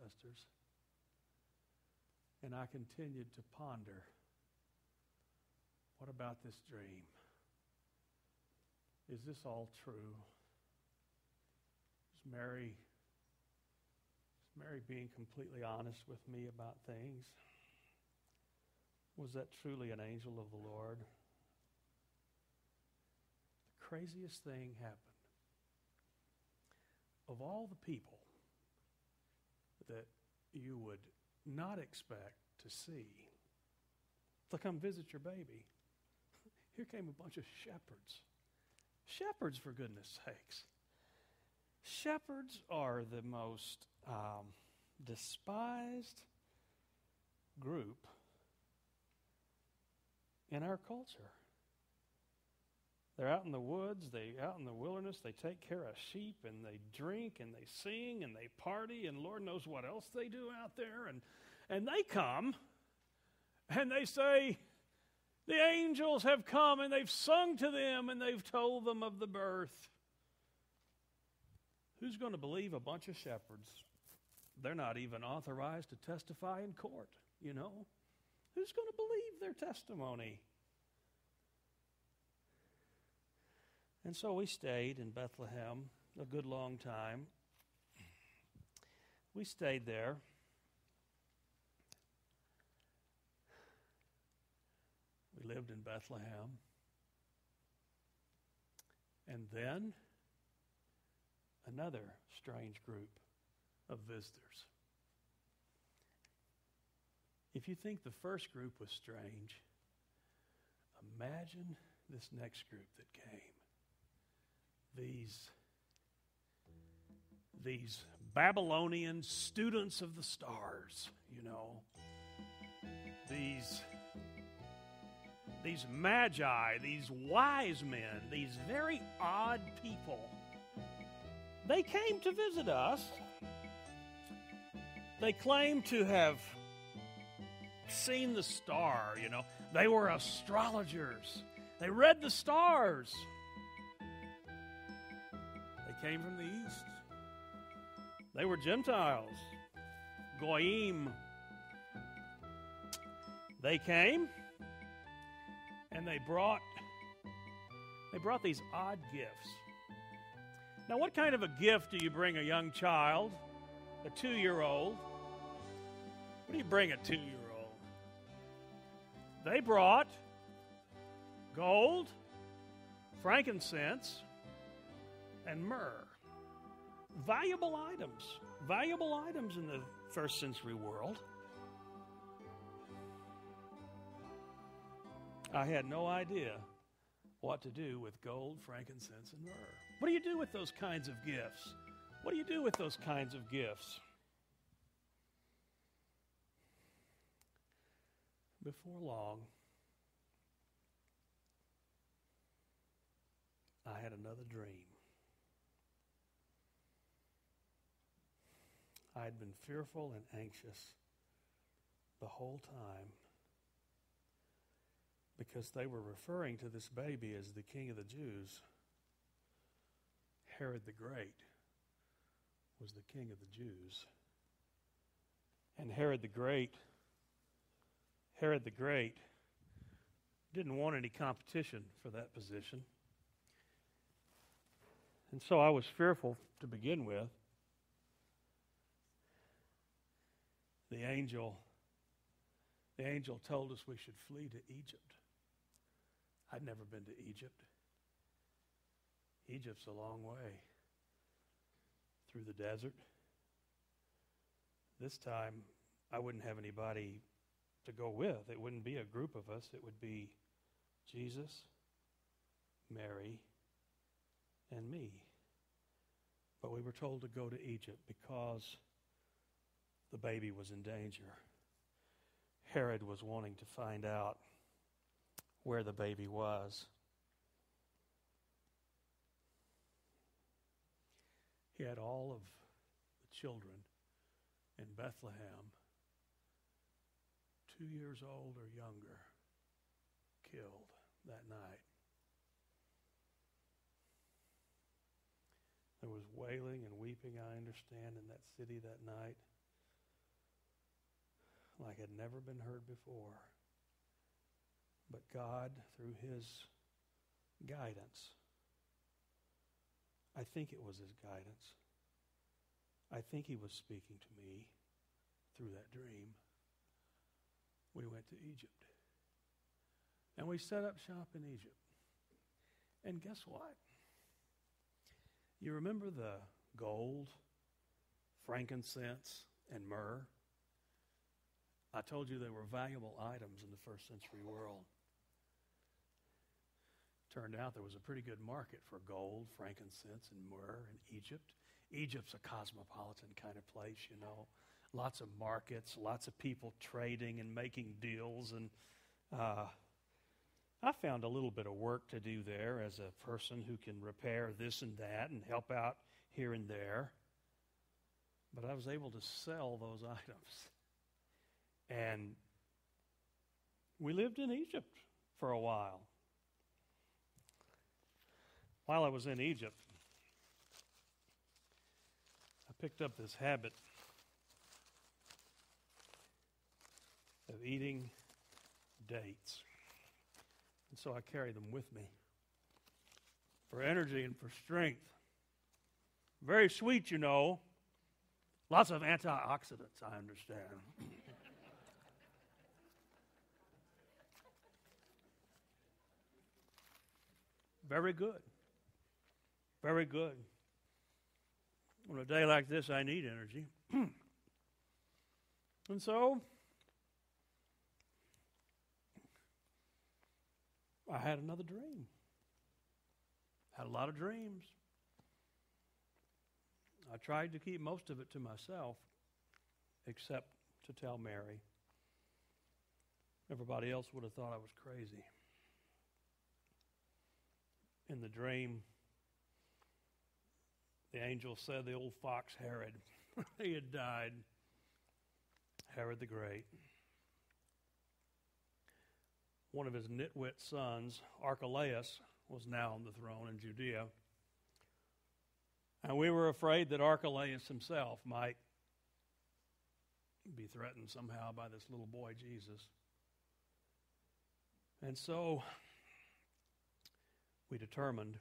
ancestors. And I continued to ponder, what about this dream? Is this all true? Is Mary being completely honest with me about things? Was that truly an angel of the Lord? The craziest thing happened. Of all the people that you would not expect to see to come visit your baby, here came a bunch of shepherds. Shepherds, for goodness sakes. Shepherds are the most despised group in our culture. They're out in the woods, out in the wilderness, they take care of sheep, and they drink, and they sing, and they party, and Lord knows what else they do out there. And they come, and they say, the angels have come, and they've sung to them, and they've told them of the birth. Who's going to believe a bunch of shepherds? They're not even authorized to testify in court, you know. Who's going to believe their testimony? And so we stayed in Bethlehem a good long time. We stayed there. We lived in Bethlehem. And then another strange group of visitors. If you think the first group was strange, imagine this next group that came. These Babylonian students of the stars, you know. These magi, these wise men, these very odd people. They came to visit us. They claimed to have seen the star, you know. They were astrologers. They read the stars. They came from the east. They were Gentiles, Goyim. They came and they brought these odd gifts. Now, what kind of a gift do you bring a young child, a 2-year-old? What do you bring a 2-year-old? They brought gold, frankincense, and myrrh. Valuable items in the first century world. I had no idea what to do with gold, frankincense, and myrrh. What do you do with those kinds of gifts? What do you do with those kinds of gifts? Before long, I had another dream. I had been fearful and anxious the whole time because they were referring to this baby as the King of the Jews. Herod the Great was the King of the Jews. And Herod the Great didn't want any competition for that position. And so I was fearful to begin with. The angel told us we should flee to Egypt. I'd never been to Egypt. Egypt's a long way through the desert. This time, I wouldn't have anybody to go with. It wouldn't be a group of us. It would be Jesus, Mary, and me. But we were told to go to Egypt because the baby was in danger. Herod was wanting to find out where the baby was. He had all of the children in Bethlehem, 2 years old or younger, killed that night. There was wailing and weeping, I understand, in that city that night. like had never been heard before. But God, through his guidance, I think it was his guidance, I think he was speaking to me through that dream. We went to Egypt. And we set up shop in Egypt. And guess what? You remember the gold, frankincense, and myrrh? I told you they were valuable items in the first century world. Turned out there was a pretty good market for gold, frankincense, and myrrh in Egypt. Egypt's a cosmopolitan kind of place, you know. Lots of markets, lots of people trading and making deals. And I found a little bit of work to do there as a person who can repair this and that and help out here and there. But I was able to sell those items. And we lived in Egypt for a while. While I was in Egypt, I picked up this habit of eating dates. And so I carry them with me for energy and for strength. Very sweet, you know. Lots of antioxidants, I understand. Very good. Very good. On a day like this, I need energy. And so, I had another dream. Had a lot of dreams. I tried to keep most of it to myself, except to tell Mary. Everybody else would have thought I was crazy. In the dream, the angel said the old fox Herod, he had died. Herod the Great. One of his nitwit sons, Archelaus, was now on the throne in Judea. And we were afraid that Archelaus himself might be threatened somehow by this little boy, Jesus. And so we determined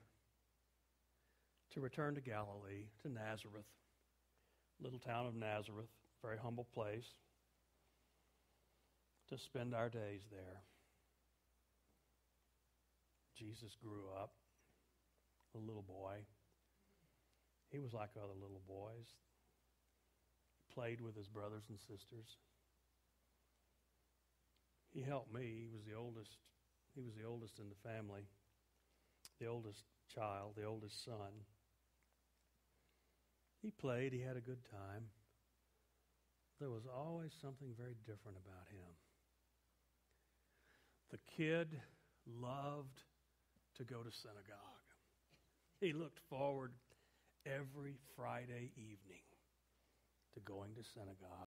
to return to Galilee, to Nazareth, little town of Nazareth, very humble place, to spend our days there. Jesus grew up, a little boy. He was like other little boys. Played with his brothers and sisters. He helped me. He was the oldest. He was the oldest in the family. The oldest child, the oldest son. He played. He had a good time. There was always something very different about him. The kid loved to go to synagogue. He looked forward every Friday evening to going to synagogue.